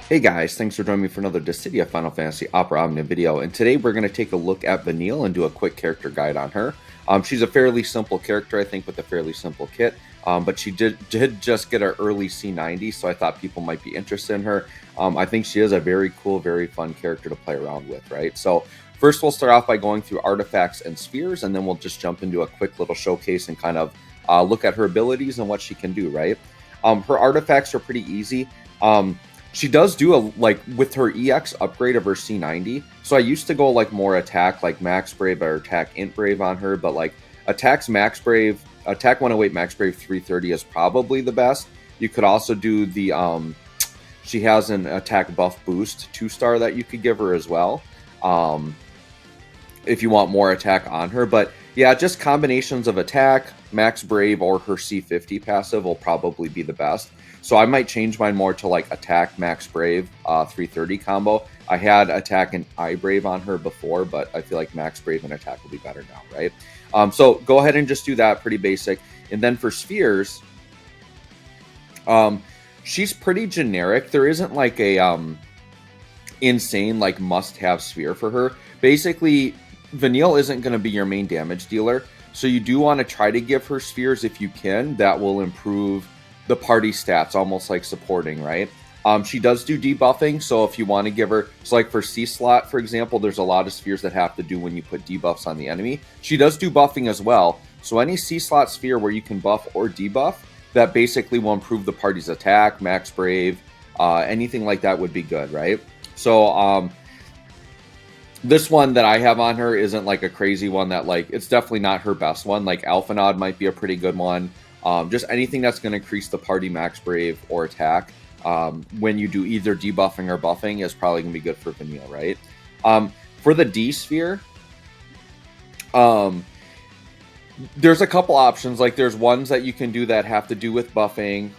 Hey guys, thanks for joining me for another Dissidia Final Fantasy Opera Omnia video, and today we're going to take a look at Vanille and do a quick character guide on her. She's a fairly simple character, I think, with a fairly simple kit, but she did just get her early C90, so I thought people might be interested in her. I think she is a very cool, very fun character to play around with, right? So first we'll start off by going through artifacts and spheres, and then we'll just jump into a quick little showcase and kind of look at her abilities and what she can do, right? Her artifacts are pretty easy. She does do like with her EX upgrade of her C90. So I used to go like more attack, like Max Brave or attack Int Brave on her, but like attacks Max Brave, attack 108 Max Brave 330 is probably the best. You could also do the she has an attack buff boost 2-star that you could give her as well. If you want more attack on her, but yeah, just combinations of attack, Max Brave, or her C50 passive will probably be the best. So I might change mine more to like attack Max Brave 330 combo. I had attack and I Brave on her before, but I feel like Max Brave and attack will be better now, right? So go ahead and just do that, pretty basic. And then for spheres, she's pretty generic. There isn't like a insane like must-have sphere for her. Basically, Vanille isn't going to be your main damage dealer, so you do want to try to give her spheres if you can. That will improve the party stats, almost like supporting, right? She does do debuffing, so if you want to give her, so like for C-Slot, for example, there's a lot of spheres that have to do when you put debuffs on the enemy. She does do buffing as well, so any C-Slot sphere where you can buff or debuff, that basically will improve the party's attack, Max Brave, anything like that would be good, right? So, this one that I have on her isn't like a crazy one that like, it's definitely not her best one. Like Alphanod might be a pretty good one. Just anything that's going to increase the party Max Brave or attack when you do either debuffing or buffing is probably going to be good for Vanille, right? For the D sphere, there's a couple options. Like there's ones that you can do that have to do with buffing.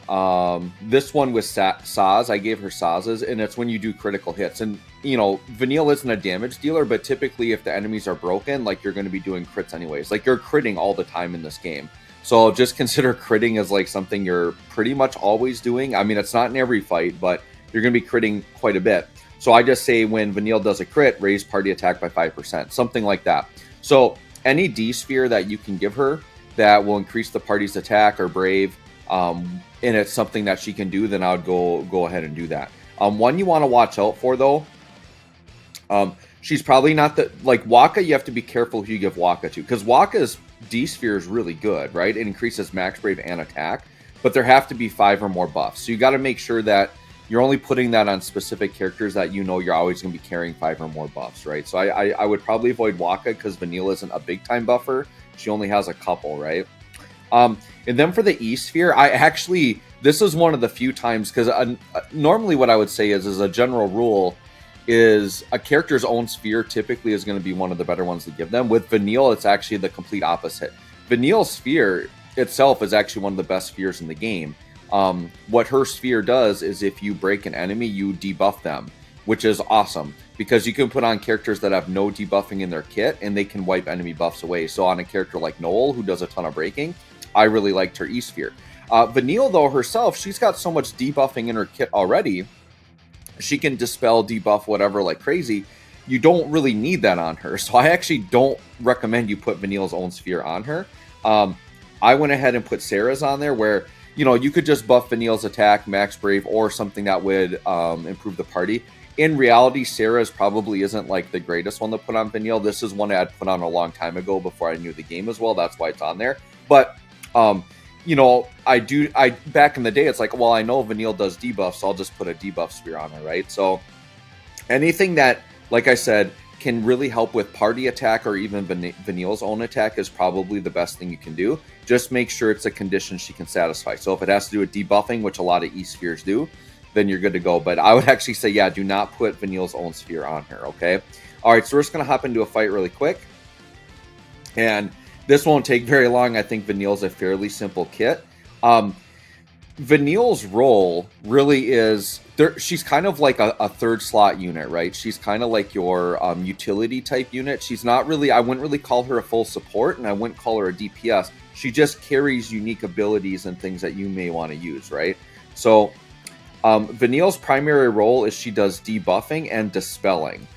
This one with Saz, I gave her Saz's, and it's when you do critical hits. And you know, Vanille isn't a damage dealer, but typically if the enemies are broken, like you're going to be doing crits anyways. Like you're critting all the time in this game. So just consider critting as like something you're pretty much always doing. I mean, it's not in every fight, but you're going to be critting quite a bit. So I just say when Vanille does a crit, raise party attack by 5%, something like that. So any D sphere that you can give her that will increase the party's attack or brave, and it's something that she can do, then I would go ahead and do that. One you want to watch out for though, she's probably not the like Waka. You have to be careful who you give Waka to, because Waka's D sphere is really good, right? It increases Max Brave and attack, but there have to be 5 or more buffs. So you got to make sure that you're only putting that on specific characters that you know you're always going to be carrying 5 or more buffs, right? So I would probably avoid Waka because Vanille isn't a big time buffer. She only has a couple, right? And then for the E sphere, I actually, this is one of the few times, because normally what I would say is a general rule, is a character's own sphere typically is going to be one of the better ones to give them. With Vanille, it's actually the complete opposite. Vanille's sphere itself is actually one of the best spheres in the game. What her sphere does is if you break an enemy, you debuff them, which is awesome because you can put on characters that have no debuffing in their kit and they can wipe enemy buffs away. So on a character like Noel, who does a ton of breaking, I really liked her E sphere. Vanille, though, herself, she's got so much debuffing in her kit already. She can dispel, debuff, whatever like crazy. You don't really need that on her. So I actually don't recommend you put Vanille's own sphere on her. I went ahead and put Sarah's on there where, you know, you could just buff Vanille's attack, Max Brave, or something that would improve the party. In reality, Sarah's probably isn't like the greatest one to put on Vanille. This is one I had put on a long time ago before I knew the game as well. That's why it's on there. But you know, I back in the day, it's like, well, I know Vanille does debuffs, so I'll just put a debuff sphere on her, right? So anything that, like I said, can really help with party attack or even Vanille's own attack is probably the best thing you can do. Just make sure it's a condition she can satisfy. So if it has to do with debuffing, which a lot of E spheres do, then you're good to go. But I would actually say, yeah, do not put Vanille's own sphere on her, okay? All right, so we're just going to hop into a fight really quick. And this won't take very long. I think Vanille's a fairly simple kit. Vanille's role really is, she's kind of like a third slot unit, right? She's kind of like your utility type unit. She's not really, I wouldn't really call her a full support, and I wouldn't call her a DPS. She just carries unique abilities and things that you may want to use, right? So Vanille's primary role is she does debuffing and dispelling.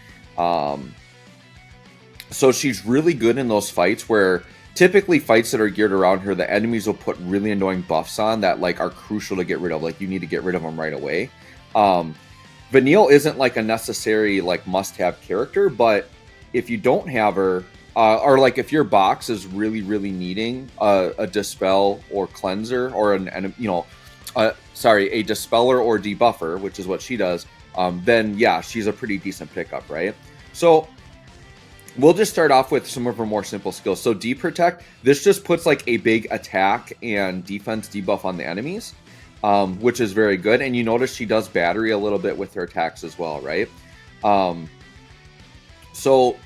So she's really good in those fights where typically fights that are geared around her, the enemies will put really annoying buffs on that like are crucial to get rid of. Like you need to get rid of them right away. Vanille isn't like a necessary like must-have character, but if you don't have her, or like if your box is really needing a dispel or cleanser or a dispeller or debuffer, which is what she does, then yeah, she's a pretty decent pickup, right? So we'll just start off with some of her more simple skills. So Protect, this just puts like a big attack and defense debuff on the enemies, which is very good. And you notice she does battery a little bit with her attacks as well, right? So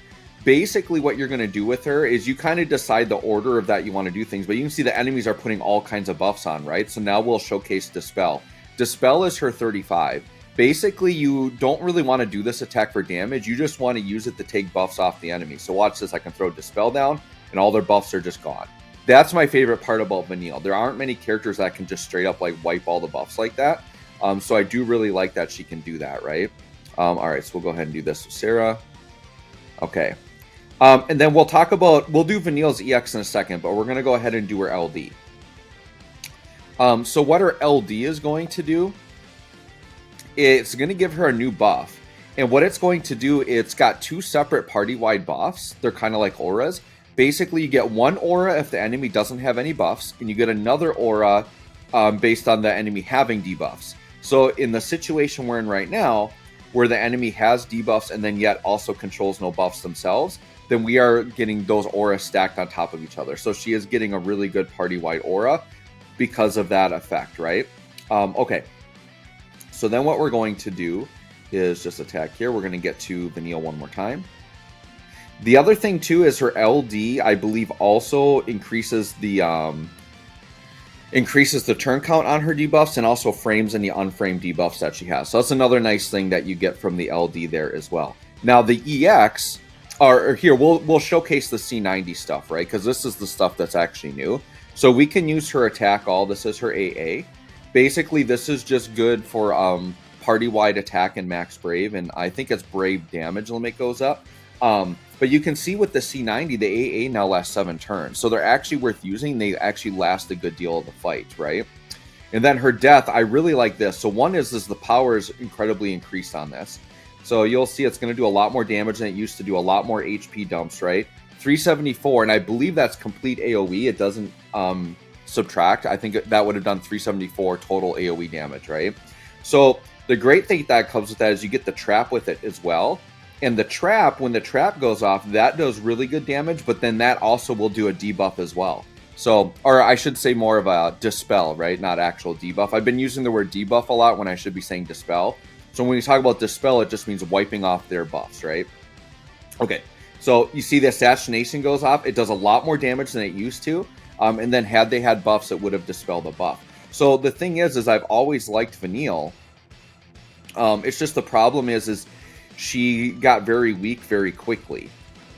basically what you're going to do with her is you kind of decide the order of that you want to do things, but you can see the enemies are putting all kinds of buffs on, right? So now we'll showcase Dispel. Dispel is her 35. Basically, you don't really want to do this attack for damage. You just want to use it to take buffs off the enemy. So watch this. I can throw Dispel down, and all their buffs are just gone. That's my favorite part about Vanille. There aren't many characters that can just straight up like wipe all the buffs like that. So I do really like that she can do that, right? All right, so we'll go ahead and do this with Sarah. Okay. And then we'll do Vanille's EX in a second, but we're going to go ahead and do her LD. So what her LD is going to do, it's going to give her a new buff. And what it's going to do, it's got two separate party-wide buffs. They're kind of like auras. Basically, you get one aura if the enemy doesn't have any buffs, and you get another aura based on the enemy having debuffs. So in the situation we're in right now, where the enemy has debuffs and then yet also controls no buffs themselves, then we are getting those auras stacked on top of each other. So she is getting a really good party-wide aura because of that effect, right? Okay. So then what we're going to do is just attack here. We're going to get to Vanille one more time. The other thing too is her LD, I believe, also increases the turn count on her debuffs and also frames any unframed debuffs that she has. So that's another nice thing that you get from the LD there as well. Now the EX, or here, we'll showcase the C90 stuff, right? Because this is the stuff that's actually new. So we can use her attack all. This is her AA. Basically, this is just good for party-wide attack and max brave, and I think it's brave damage limit goes up. But you can see with the C90, the AA now lasts 7 turns. So they're actually worth using. They actually last a good deal of the fight, right? And then her death, I really like this. So one is the power is incredibly increased on this. So you'll see it's going to do a lot more damage than it used to do, a lot more HP dumps, right? 374, and I believe that's complete AoE. It doesn't subtract. I think that would have done 374 total AoE damage, right? So the great thing that comes with that is you get the trap with it as well. And the trap, when the trap goes off, that does really good damage, but then that also will do a debuff as well. So, or I should say more of a dispel, right? Not actual debuff. I've been using the word debuff a lot when I should be saying dispel. So when you talk about dispel, it just means wiping off their buffs, right? Okay, so you see the assassination goes off. It does a lot more damage than it used to. And then had they had buffs, it would have dispelled the buff. So the thing is I've always liked Vanille. It's just the problem is she got very weak very quickly.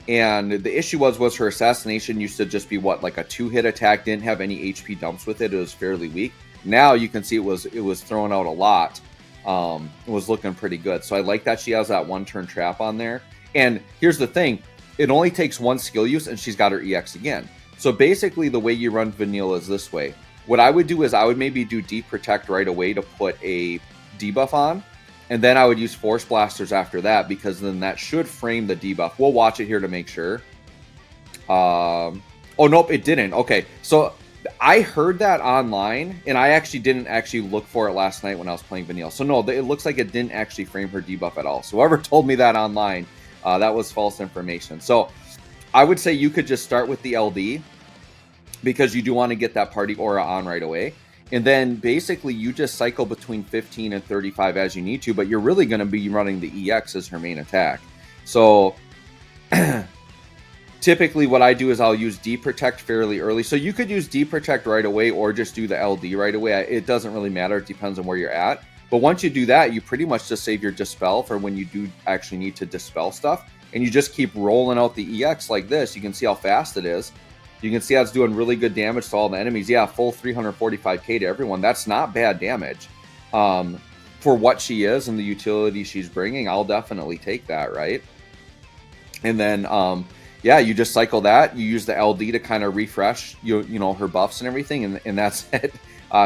And the issue was her assassination used to just be like a 2-hit attack, didn't have any HP dumps with it. It was fairly weak. Now you can see it was throwing out a lot. It was looking pretty good. So I like that she has that 1-turn trap on there. And here's the thing. It only takes 1 skill use and she's got her EX again. So basically the way you run Vanille is this way. What I would do is I would maybe do Deep Protect right away to put a debuff on. And then I would use Force Blasters after that, because then that should frame the debuff. We'll watch it here to make sure. Oh, nope, it didn't. Okay, so I heard that online, and I actually didn't look for it last night when I was playing Vanille. So no, it looks like it didn't actually frame her debuff at all. So whoever told me that online, that was false information. So I would say you could just start with the LD, because you do want to get that party aura on right away. And then basically you just cycle between 15 and 35 as you need to, but you're really going to be running the EX as her main attack. So typically what I do is I'll use Deep Protect fairly early. So you could use Deep Protect right away or just do the LD right away. It doesn't really matter. It depends on where you're at. But once you do that, you pretty much just save your Dispel for when you do actually need to dispel stuff. And you just keep rolling out the EX like this. You can see how fast it is. You can see how it's doing really good damage to all the enemies. Yeah, full 345k to everyone. That's not bad damage. for what she is and the utility she's bringing, I'll definitely take that, right? And then, yeah, you just cycle that. You use the LD to kind of refresh, you know, her buffs and everything, and that's it.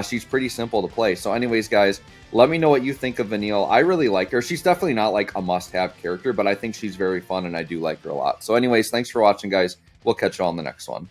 She's pretty simple to play. So anyways, guys, let me know what you think of Vanille. I really like her. She's definitely not like a must-have character, but I think she's very fun, and I do like her a lot. So anyways, thanks for watching, guys. We'll catch you all in the next one.